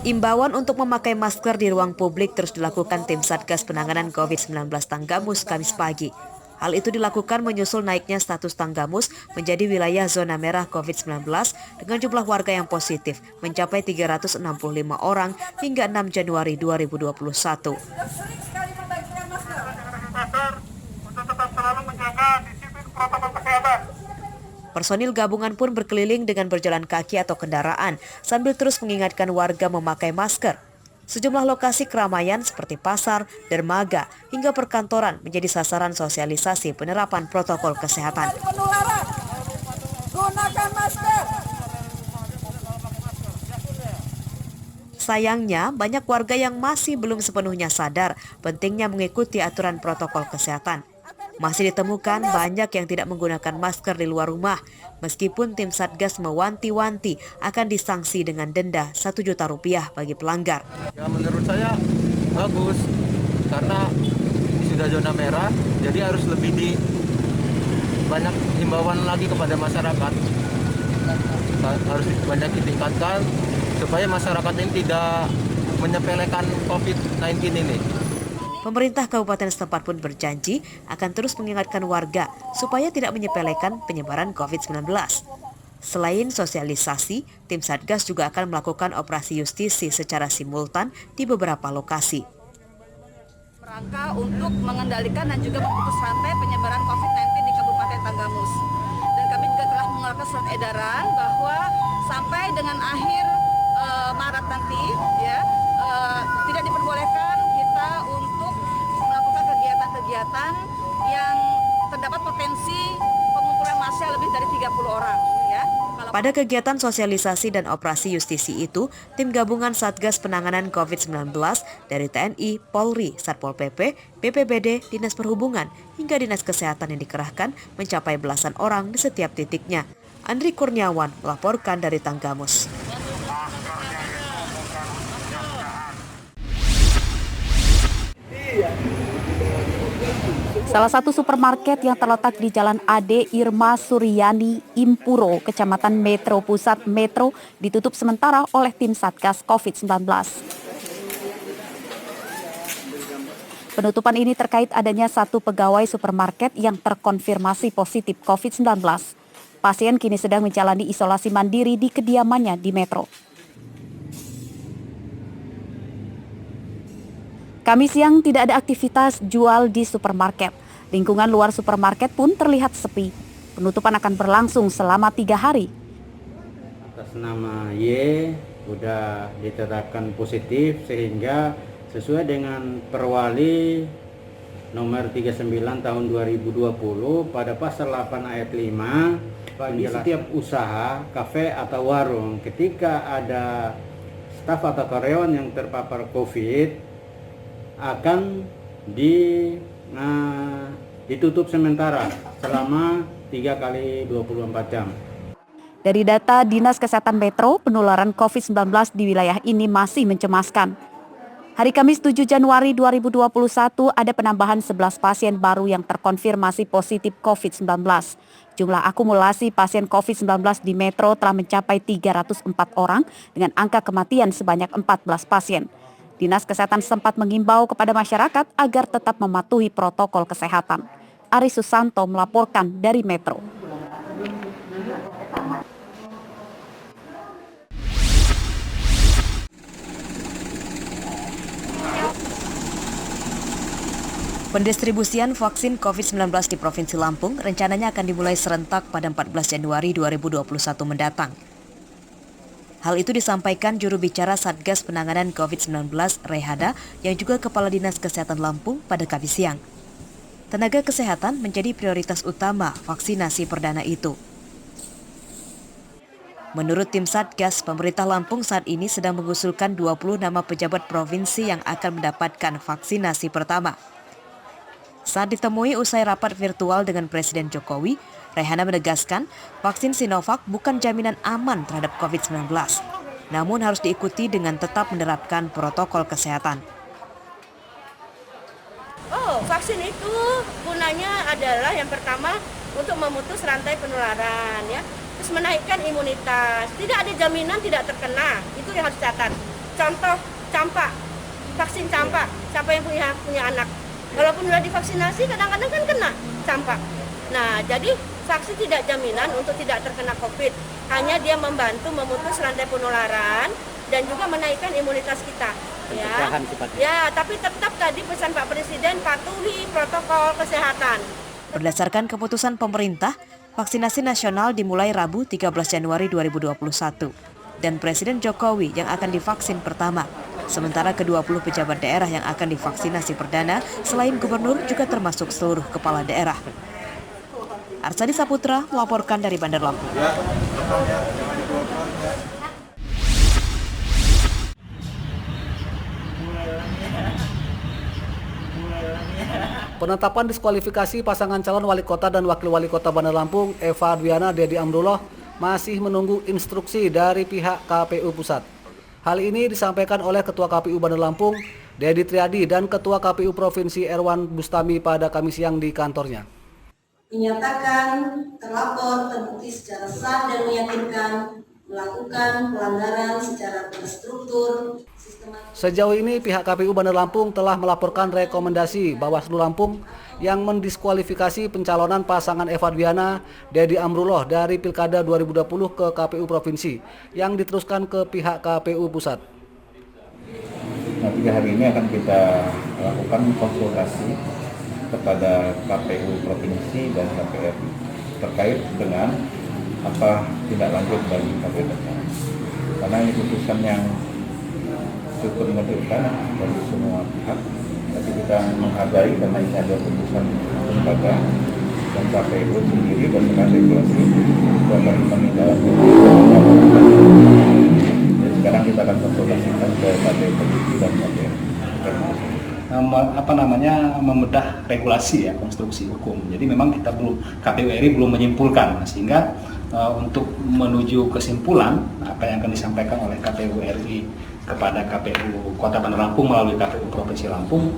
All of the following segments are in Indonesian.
Imbauan untuk memakai masker di ruang publik terus dilakukan tim Satgas Penanganan COVID-19 Tanggamus Kamis pagi. Hal itu dilakukan menyusul naiknya status Tanggamus menjadi wilayah zona merah COVID-19 dengan jumlah warga yang positif mencapai 365 orang hingga 6 Januari 2021. Personil gabungan pun berkeliling dengan berjalan kaki atau kendaraan sambil terus mengingatkan warga memakai masker. Sejumlah lokasi keramaian seperti pasar, dermaga, hingga perkantoran menjadi sasaran sosialisasi penerapan protokol kesehatan. Sayangnya, banyak warga yang masih belum sepenuhnya sadar pentingnya mengikuti aturan protokol kesehatan. Masih ditemukan banyak yang tidak menggunakan masker di luar rumah, meskipun tim Satgas mewanti-wanti akan disanksi dengan denda Rp1.000.000 bagi pelanggar. Ya, menurut saya bagus, karena sudah zona merah, jadi harus lebih banyak himbauan lagi kepada masyarakat. Harus banyak ditingkatkan supaya masyarakat ini tidak menyepelekan COVID-19 ini. Pemerintah kabupaten setempat pun berjanji akan terus mengingatkan warga supaya tidak menyepelekan penyebaran COVID-19. Selain sosialisasi, tim Satgas juga akan melakukan operasi justisi secara simultan di beberapa lokasi. Rangka untuk mengendalikan dan juga memutus rantai penyebaran COVID-19 di Kabupaten Tanggamus. Dan kami juga telah mengeluarkan surat edaran bahwa sampai dengan akhir Maret nanti, tidak diperbolehkan kita untuk melakukan kegiatan-kegiatan yang terdapat potensi pengumpulan massa lebih dari 30 orang. Pada kegiatan sosialisasi dan operasi justisi itu, tim gabungan Satgas Penanganan COVID-19 dari TNI, Polri, Satpol PP, BPBD, Dinas Perhubungan, hingga Dinas Kesehatan yang dikerahkan mencapai belasan orang di setiap titiknya. Andri Kurniawan melaporkan dari Tanggamus. Salah satu supermarket yang terletak di Jalan Ade Irma Suryani, Impuro, Kecamatan Metro Pusat Metro, ditutup sementara oleh tim Satgas COVID-19. Penutupan ini terkait adanya satu pegawai supermarket yang terkonfirmasi positif COVID-19. Pasien kini sedang menjalani isolasi mandiri di kediamannya di Metro. Kamis siang tidak ada aktivitas jual di supermarket. Lingkungan luar supermarket pun terlihat sepi. Penutupan akan berlangsung selama 3 hari. Atas nama Y sudah ditetapkan positif sehingga sesuai dengan Perwali nomor 39 tahun 2020 pada pasal 8 ayat 5, bagi setiap usaha, kafe atau warung ketika ada staf atau karyawan yang terpapar COVID akan ditutup sementara selama 3 kali 24 jam. Dari data Dinas Kesehatan Metro, penularan COVID-19 di wilayah ini masih mencemaskan. Hari Kamis 7 Januari 2021 ada penambahan 11 pasien baru yang terkonfirmasi positif COVID-19. Jumlah akumulasi pasien COVID-19 di Metro telah mencapai 304 orang dengan angka kematian sebanyak 14 pasien. Dinas Kesehatan sempat mengimbau kepada masyarakat agar tetap mematuhi protokol kesehatan. Ari Susanto melaporkan dari Metro. Pendistribusian vaksin COVID-19 di Provinsi Lampung rencananya akan dimulai serentak pada 14 Januari 2021 mendatang. Hal itu disampaikan juru bicara Satgas Penanganan COVID-19 Rehada yang juga Kepala Dinas Kesehatan Lampung pada Kamis siang. Tenaga kesehatan menjadi prioritas utama vaksinasi perdana itu. Menurut tim Satgas, pemerintah Lampung saat ini sedang mengusulkan 20 nama pejabat provinsi yang akan mendapatkan vaksinasi pertama. Saat ditemui usai rapat virtual dengan Presiden Jokowi, Rehana menegaskan vaksin Sinovac bukan jaminan aman terhadap COVID-19, namun harus diikuti dengan tetap menerapkan protokol kesehatan. Vaksin itu gunanya adalah yang pertama untuk memutus rantai penularan, ya. terus menaikkan imunitas. Tidak ada jaminan tidak terkena, itu yang harus catat. Contoh campak, vaksin campak, siapa yang punya anak, walaupun sudah divaksinasi kadang-kadang kan kena campak. Nah, jadi vaksin tidak jaminan untuk tidak terkena COVID, hanya dia membantu memutus rantai penularan dan juga menaikkan imunitas kita. Ya, tapi tetap tadi pesan Pak Presiden, patuhi protokol kesehatan. Berdasarkan keputusan pemerintah, vaksinasi nasional dimulai Rabu 13 Januari 2021 dan Presiden Jokowi yang akan divaksin pertama. Sementara ke-20 pejabat daerah yang akan divaksinasi perdana selain gubernur juga termasuk seluruh kepala daerah. Arsadi Saputra melaporkan dari Bandar Lampung. Penetapan diskualifikasi pasangan calon wali kota dan wakil wali kota Bandar Lampung, Eva Adwiana Dedi Amrullah, masih menunggu instruksi dari pihak KPU Pusat. Hal ini disampaikan oleh Ketua KPU Bandar Lampung, Dedi Triadi, dan Ketua KPU Provinsi Erwan Bustami pada Kamis siang di kantornya. Menyatakan terlapor terbukti secara sah dan meyakinkan melakukan pelanggaran secara terstruktur, sistematis. Sejauh ini pihak KPU Bandar Lampung telah melaporkan rekomendasi Bawaslu Lampung yang mendiskualifikasi pencalonan pasangan Eva Adwiana Dedi Amrullah dari Pilkada 2020 ke KPU Provinsi yang diteruskan ke pihak KPU Pusat. Nah, 3 hari ini akan kita lakukan konsultasi kepada KPU Provinsi dan KPU terkait dengan apa tindak lanjut dari KPU, karena ini keputusan yang cukup mengejutkan dari semua pihak, tapi kita menghargai karena ini ada keputusan lembaga dan KPU sendiri dan dengan regulasi dan menindaklanjuti. Jadi sekarang kita akan konsultasikan ke KPU Provinsi dan KPU. Membedah regulasi ya, konstruksi hukum. Jadi memang kita KPU RI belum menyimpulkan, sehingga untuk menuju kesimpulan apa yang akan disampaikan oleh KPU RI kepada KPU Kota Bandar Lampung melalui KPU Provinsi Lampung,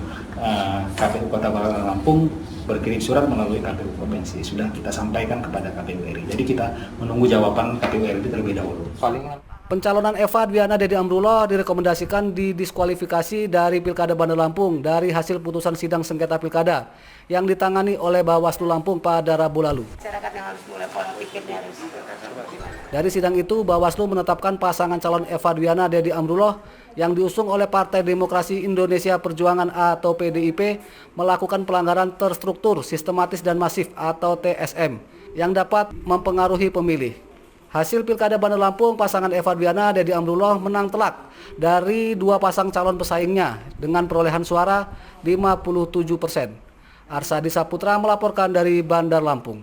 KPU Kota Bandar Lampung berkirim surat melalui KPU Provinsi, sudah kita sampaikan kepada KPU RI. Jadi kita menunggu jawaban KPU RI terlebih dahulu. Pencalonan Eva Adwiana Dedi Amrullah direkomendasikan didiskualifikasi dari Pilkada Bandar Lampung dari hasil putusan sidang sengketa Pilkada yang ditangani oleh Bawaslu Lampung pada Rabu lalu. Masyarakat yang harus mulai pola pikirnya harus. Dari sidang itu, Bawaslu menetapkan pasangan calon Eva Adwiana Dedi Amrullah yang diusung oleh Partai Demokrasi Indonesia Perjuangan atau PDIP melakukan pelanggaran terstruktur, sistematis dan masif atau TSM yang dapat mempengaruhi pemilih. Hasil Pilkada Bandar Lampung, pasangan Eva Adwiana Dedi Amrullah menang telak dari 2 pasang calon pesaingnya dengan perolehan suara 57%. Arsadi Saputra melaporkan dari Bandar Lampung.